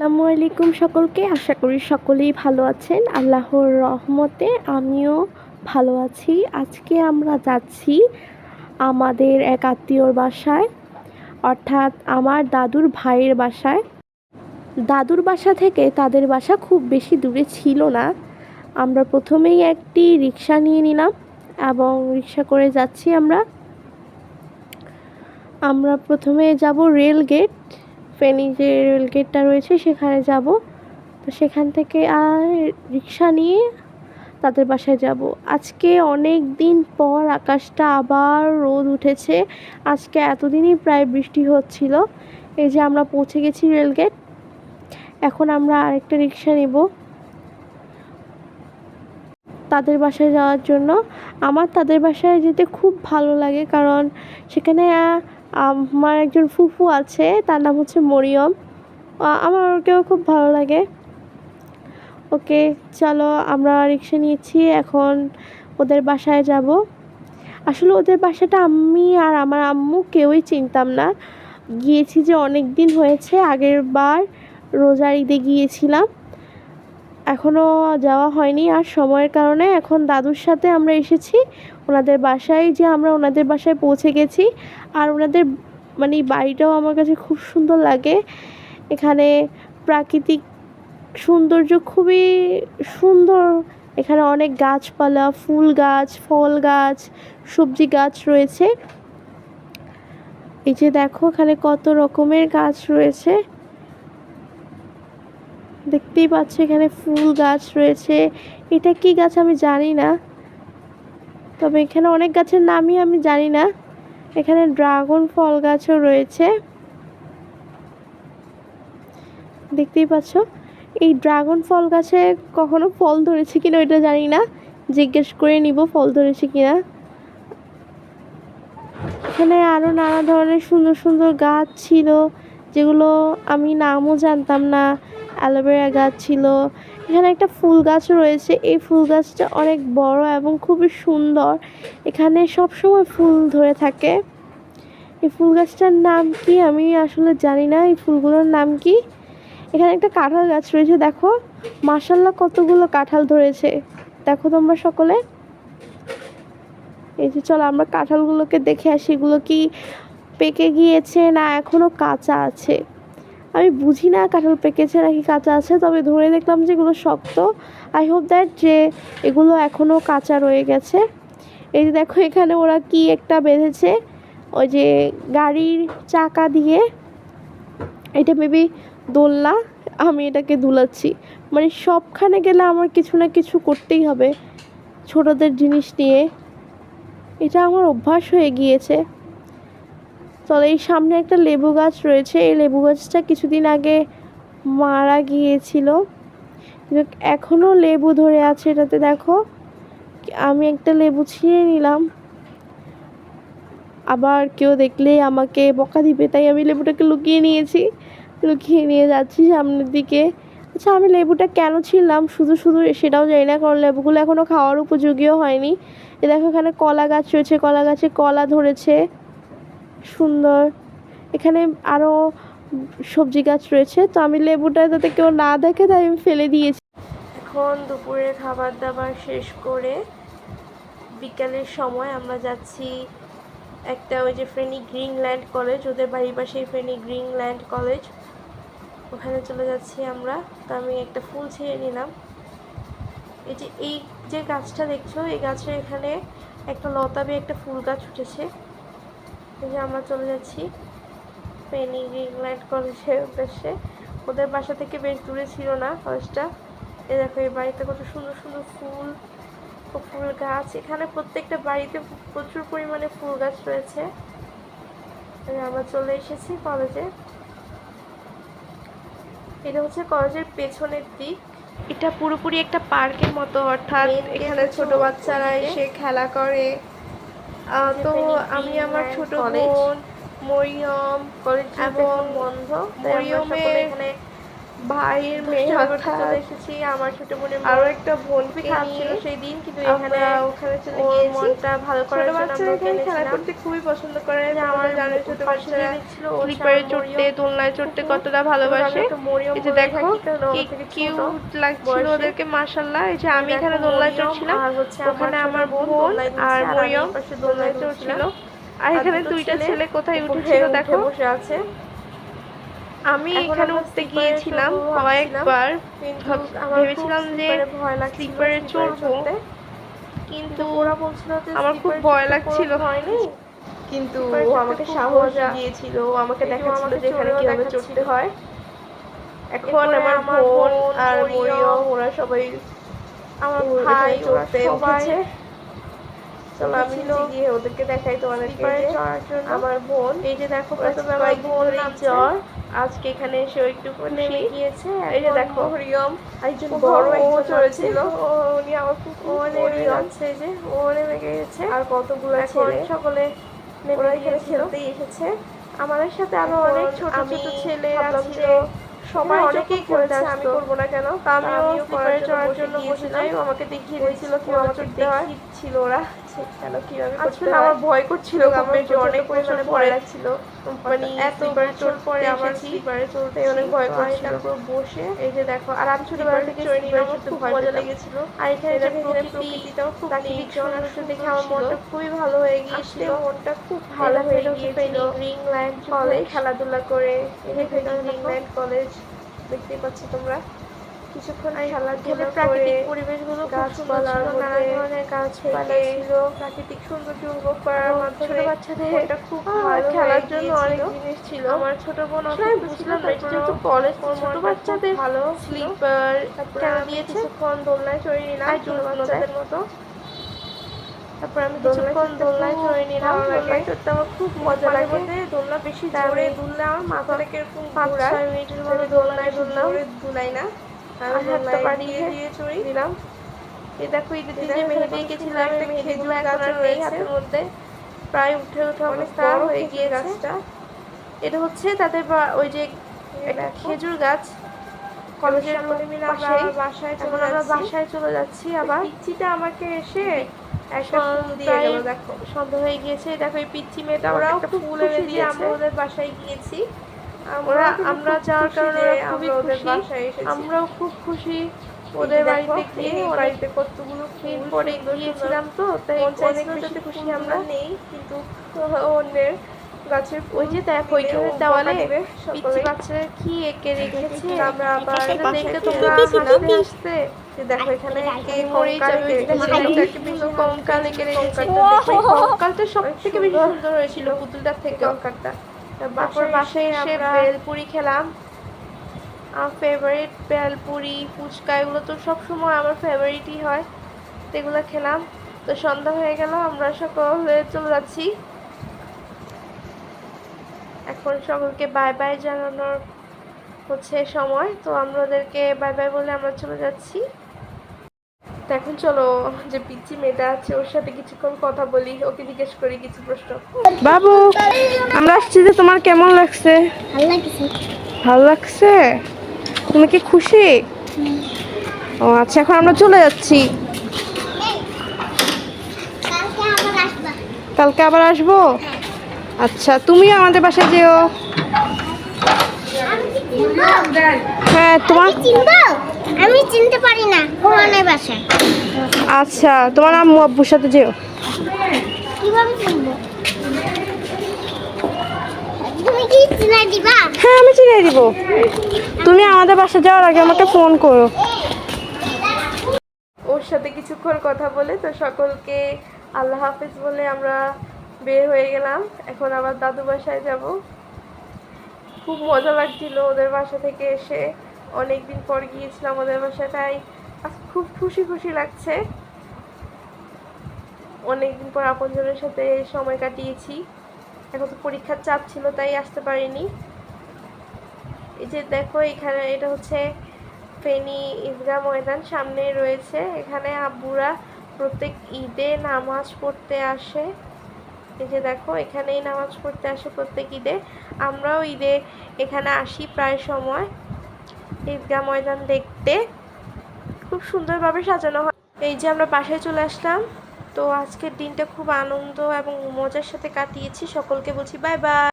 আসসালামু আলাইকুম সকলকে। আশা করি সকলেই ভালো আছেন। আল্লাহর রহমতে আমিও ভালো আছি। আজকে আমরা যাচ্ছি আমাদের এক আত্মীয়র বাসায়, অর্থাৎ আমার দাদুর ভাইয়ের বাসায়। দাদুর বাসা থেকে তাদের বাসা খুব বেশি দূরে ছিল না। আমরা প্রথমেই একটি রিক্সা নিয়ে নিলাম এবং রিক্সা করে যাচ্ছি আমরা প্রথমে যাব রেল গেট। ফেনী যে রেল গেটটা রয়েছে সেখানে যাব। তো সেখান থেকে আর রিক্সা নিয়ে তাদের বাসায় যাব। আজকে অনেক দিন পর আকাশটা আবার রোদ উঠেছে। আজকে এতদিনই প্রায় বৃষ্টি হচ্ছিল। এই যে আমরা পৌঁছে গেছি রেল গেট। এখন আমরা আরেকটা রিক্সা নেব তাদের বাসায় যাওয়ার জন্য। আমার তাদের বাসায় যেতে খুব ভালো লাগে, কারণ সেখানে আমার একজন ফুফু আছে, তার নাম হচ্ছে মরিয়ম। আমার ওকেও খুব ভালো লাগে। ওকে, চলো আমরা রিক্সা নিয়েছি, এখন ওদের বাসায় যাব। আসলে ওদের বাসাটা আমি আর আমার আম্মু কেউই চিনতাম না। গিয়েছি যে অনেক দিন হয়েছে, আগের বার রোজার ঈদে গিয়েছিলাম, এখনও যাওয়া হয়নি। আর সময়ের কারণে এখন দাদুর সাথে আমরা এসেছি ওনাদের বাসায়। যে আমরা ওনাদের বাসায় পৌঁছে গেছি। আর ওনাদের বাড়িটাও আমার কাছে খুব সুন্দর লাগে। এখানে প্রাকৃতিক সৌন্দর্য খুবই সুন্দর। এখানে অনেক গাছপালা, ফুল গাছ, ফল গাছ, সবজি গাছ রয়েছে। এই যে দেখো এখানে কত রকমের গাছ রয়েছে, দেখতেই পাচ্ছ। এখানে ফুল গাছ রয়েছে। এটা কি গাছ আমি জানি না, তবে এখানে অনেক গাছের নামই আমি জানি না। এখানে ড্রাগন ফল গাছও রয়েছে, দেখতেই পাচ্ছ। এই ড্রাগন ফল গাছে কখনো ফল ধরেছে কিনা ওইটা জানি না, জিজ্ঞেস করে নিব ফল ধরেছে কিনা। এখানে আরও নানা ধরনের সুন্দর সুন্দর গাছ ছিল, যেগুলো আমি নামও জানতাম না। অ্যালোভেরা গাছ ছিল। এখানে একটা ফুল গাছ রয়েছে, এই ফুল গাছটা অনেক বড় এবং খুবই সুন্দর। এখানে সব সময় ফুল ধরে থাকে। এই ফুল গাছটার নাম কি আমি আসলে জানি না, এই ফুলগুলোর নাম কি। এখানে একটা কাঁঠাল গাছ রয়েছে, দেখো মাশাআল্লাহ কতগুলো কাঁঠাল ধরেছে, দেখো তোমরা সকলে। এই যে চলো আমরা কাঁঠালগুলোকে দেখে আসি, এগুলো কি পেকে গিয়েছে না এখনও কাঁচা আছে। আমি বুঝি না কাঁঠাল পেকেছে নাকি কাঁচা আছে, তবে ধরে দেখলাম যে এগুলো শক্ত। আই হোপ দ্যাট যে এগুলো এখনও কাঁচা রয়ে গেছে। এই যে দেখো এখানে ওরা কি একটা বেঁধেছে, ওই যে গাড়ির চাকা দিয়ে। এটা মেবি দোলনা, আমি এটাকে দুলাচ্ছি। সবখানে গেলে আমার কিছু না কিছু করতেই হবে ছোটদের জিনিস নিয়ে, এটা আমার অভ্যাস হয়ে গিয়েছে। তবে এই সামনে একটা লেবু গাছ রয়েছে, এই লেবু গাছটা কিছুদিন আগে মারা গিয়েছিল, কিন্তু এখনও লেবু ধরে আছে এটাতে, দেখো। আমি একটা লেবু ছিঁড়ে নিলাম, আবার কেউ দেখলেই আমাকে বকা দিবে, তাই আমি লেবুটাকে লুকিয়ে নিয়ে যাচ্ছি সামনের দিকে। আচ্ছা, আমি লেবুটা কেন ছিঁড়লাম শুধু শুধু সেটাও জানি না, কারণ লেবুগুলো এখনও খাওয়ার উপযোগীও হয়নি। এ দেখো এখানে কলা গাছ রয়েছে, কলা গাছে কলা ধরেছে সুন্দর। এখানে আরও সবজি গাছ রয়েছে। তো আমি লেবুটা যাতে কেউ না দেখে তাই আমি ফেলে দিয়েছি। এখন দুপুরের খাবার দাবার শেষ করে বিকালের সময় আমরা যাচ্ছি একটা ওই যে ফেনী গ্রিনল্যান্ড কলেজ, ওদের বাড়ির পাশেই ফেনী গ্রিনল্যান্ড কলেজ, ওখানে চলে যাচ্ছি আমরা। তো আমি একটা ফুল ছিঁড়ে নিলাম। এই যে গাছটা দেখছো, এই গাছের এখানে একটা লতাবে একটা ফুল গাছ উঠেছে। এই যে আমরা চলে যাচ্ছি ফেনী গ্রিনল্যান্ড কলেজের উদ্দেশ্যে। ওদের বাসা থেকে বেশ দূরে ছিল না কলেজটা। এই দেখো এই বাড়িতে কত সুন্দর সুন্দর ফুল ও ফুল গাছ। এখানে প্রত্যেকটা বাড়িতে প্রচুর পরিমাণে ফুল গাছ রয়েছে। আমরা চলে এসেছি কলেজে। এটা হচ্ছে কলেজের পেছনের দিক। এটা পুরোপুরি একটা পার্কের মতো, অর্থাৎ এখানে ছোট বাচ্চারা এসে খেলা করে। তো আমি আমার ছোট বোন মরিয়ম এবং মরিয়মের ভাইয়ের মেয়ে চলে এসেছি, আমার ছোট বোনের আরো একটা বোন খারাপ ছিল সেই দিন, কিন্তু এখানে ওখানে চলে গিয়েছি মনটা ভালো করার জন্য। আমরা এখানে খেলা করতে খুবই পছন্দ করে, আমার জানে ছোট বাচ্চারা স্লিপারে চড়তে, দোলনায় চড়তে কতটা ভালোবাসে। এই যে দেখো কি কিউট লাগছিল ওদেরকে, মাশাআল্লাহ। এই যে আমি এখানে দোলনায় চড়ছিলাম, ওখানে আমার বোন আর মরিয়ম দোলনায় চড়ছিল, আর এখানে দুইটা ছেলে কোথায় উঠেছিল দেখো বসে আছে। আমি এখানে উঠতে গিয়েছিলাম কয়েকবার, ভেবেছিলাম যে স্লিপারে চড়বো, কিন্তু আমার খুব ভয় লাগছিল, কিন্তু ও আমাকে সাহস দিয়েছিল, আমাকে দেখাচ্ছিল যে এখানে কিভাবে চড়তে হয়। এখন আমার বোন আর মরিয়ম ওরা সবাই, আমার ভাই চড়তে উঠেছে। চলো আমি নিচে গিয়ে ওদেরকে দেখাই তোমাদেরকে। আমার বোন, এই যে দেখো প্রথমে আমার বোন জ্বর, আজকে এখানে এসে একটু নেমে গিয়েছে। এই যে দেখো মরিয়ম একজন বড় একজন চড়েছিল, উনি আমার ও নেমে যাচ্ছে, যে ও নেমে গিয়েছে। আর কতগুলো ছেলে সকলে নেমে এখানে খেলতেই এসেছে। আমাদের সাথে আরো অনেক ছোট ছোট ছেলে ছিল, সবাই অনেকেই করেছে, আমি করবো না কেন, আমিও স্লিপারে চড়ার জন্য বসে যাই। আমাকে দেখিয়ে দিয়েছিল কিভাবে চড়তে হয়, ছিল ওরা কেন কিভাবে করতে হয়। আমার ভয় করছিল, আমার অনেক পরিমাণে ভয় লাগছিল, মানে এত বছর পরে আমার স্লিপারে চড়তে অনেক ভয় করছিল। তারপর বসে এই যে দেখো, আর আমি ছোটবেলা থেকে স্লিপারে আমার খুব মজা লেগেছিল। আর এখানে প্রকৃতিটাও খুব প্রাকৃতিক সৌন্দর্য দেখে আমার মনটা খুবই ভালো হয়ে গিয়েছিল, মনটা খুব ভালো হয়ে গিয়েছিল। গ্রিনল্যান্ড কলেজ খেলাধুলা করে, গ্রিনল্যান্ড কলেজ দেখতে পাচ্ছ তোমরা। কিছুক্ষণ খেলাধুলা প্রাকৃতিক পরিবেশগুলো গাছপালা, নানা ধরনের গাছপালা ছিল, প্রাকৃতিক সৌন্দর্য উপভোগ করার মাধ্যমে ছোট বাচ্চাদের এটা খুব ভালো খেলার জন্য অনেক জিনিস ছিল। আমার ছোট বোন বুঝলাম যেহেতু কলেজ, ছোট বাচ্চাদের ভালো স্লিপার কেন দিয়েছে, কিছুক্ষণ দোলনায় চড়ে নিলাম ছোট বাচ্চাদের মতো। তারপর আমি কিছুক্ষণ দোলনায় চড়ে নিলাম, দোলনায় চড়তে আমার খুব মজা লাগে। দোলনা বেশি জোরে দুললে আমার মাথাটা কিরকম ঘোরায়, 5-6 মিনিটের মতো দোলনায় দুললাম, দুলাই না হাতটা পাড়িয়ে দিয়ে চড়ি দিলাম। এই দেখো ঈদের দিনে মেহেদি এঁকেছিলাম, একটা খেজুর গাছ রয়েছে হাতের মধ্যে, প্রায় উঠে ওঠা অবস্থা হয়ে গিয়ে গাছটা। এটা হচ্ছে তাদের ওই যে একটা খেজুর গাছ, কলেজের বাসায় চলে যাচ্ছি। আবার পিচ্চিটা আমাকে এসে একটা ফুল দিয়ে গেল, দেখো সন্ধ্যা হয়ে গিয়েছে। দেখো এই পিচ্চি মেয়েটা ওরাও খুব ফুল এনে দিয়ে, আমরা ওদের বাসায় গিয়েছি। আমরা যাওয়ার কারণে খুবই খুশি, আমরাও খুব খুশি ওদের বাড়িতে গিয়ে। বাড়িতে কতগুলো ফুল পরে গিয়েছিলাম, তো তাই অনেক বেশি খুশি আমরা নেই, কিন্তু অন্যের গাছের ওই যে দেখো ওইখানে দেওয়ালে পিচ্চি বাচ্চারা কি এঁকে রেখেছে, আমরা আবার দেখতে তোমরা হাসতে হাসতে। দেখো এখানে কঙ্কাল এঁকে রেখেছে, কঙ্কালটা সব থেকে বেশি সুন্দর হয়েছিল পুতুলটার থেকে কঙ্কালটা। তারপর বাসায় এসে বেলপুরি খেলাম, আমার ফেভারিট বেলপুরি, ফুচকা, এগুলো তো সবসময় আমার ফেভারিটই হয়, তো এগুলো খেলাম। তো সন্ধ্যা হয়ে গেল, আমরা সকলে চলে যাচ্ছি। এখন সকলকে বাই বাই জানানোর হচ্ছে সময়, তো আমরা ওদেরকে বাই বাই বলে আমরা চলে যাচ্ছি। তো এখন চলো যে পিচ্চি মেয়েটা আছে ওর সাথে কিছুক্ষণ কথা বলি, ওকে জিজ্ঞেস করি কিছু প্রশ্ন। বাবু, আমরা আসছি যে, তোমার কেমন লাগছে? ভালো লাগছে? তুমি কি খুশি? ও আচ্ছা, এখন আমরা চলে যাচ্ছি। কালকে আবার আসবো? আচ্ছা, তুমিও আমাদের বাসায় যেও। হ্যাঁ, তোমার আমি চিনতে পারি না কোরআনের বাসায়। আচ্ছা, তোমার আম্মু আব্বুর সাথে যেও। কিভাবে চিনবো? তুমি কি চিনাই দিবা? হ্যাঁ, আমি চিনিয়ে দিব। তুমি আমাদের বাসায় যাওয়ার আগে আমাকে ফোন করো। ওর সাথে কিছুক্ষণ কথা বলে তো সকলকে আল্লাহ হাফেজ বলে আমরা বের হয়ে গেলাম। এখন আবার দাদু বাসায় যাব। খুব মজা লাগছিল ওদের বাসা থেকে এসে, অনেকদিন পর গিয়েছিলাম ওদের বাসায়, তাই আজ খুব খুশি খুশি লাগছে। অনেকদিন পর আপনজনের সাথে সময় কাটিয়েছি। এখন তো পরীক্ষার চাপ ছিল তাই আসতে পারিনি। এই যে দেখো এখানে, এটা হচ্ছে ফেনী ঈদগাহ ময়দান, সামনে রয়েছে। এখানে আব্বুরা প্রত্যেক ঈদে নামাজ পড়তে আসে। এই যে দেখো এখানেই নামাজ পড়তে আসে প্রত্যেক ঈদে। আমরাও ঈদে এখানে আসি প্রায় সময়। ঈদগাহ ময়দান দেখতে। খুব সুন্দরভাবে সাজানো হয়। এই যে আমরা বাসায় চলে আসলাম। তো আজকের দিনটা খুব আনন্দ এবং মজার সাথে কাটিয়েছি। সকলকে বলছি বাই বাই।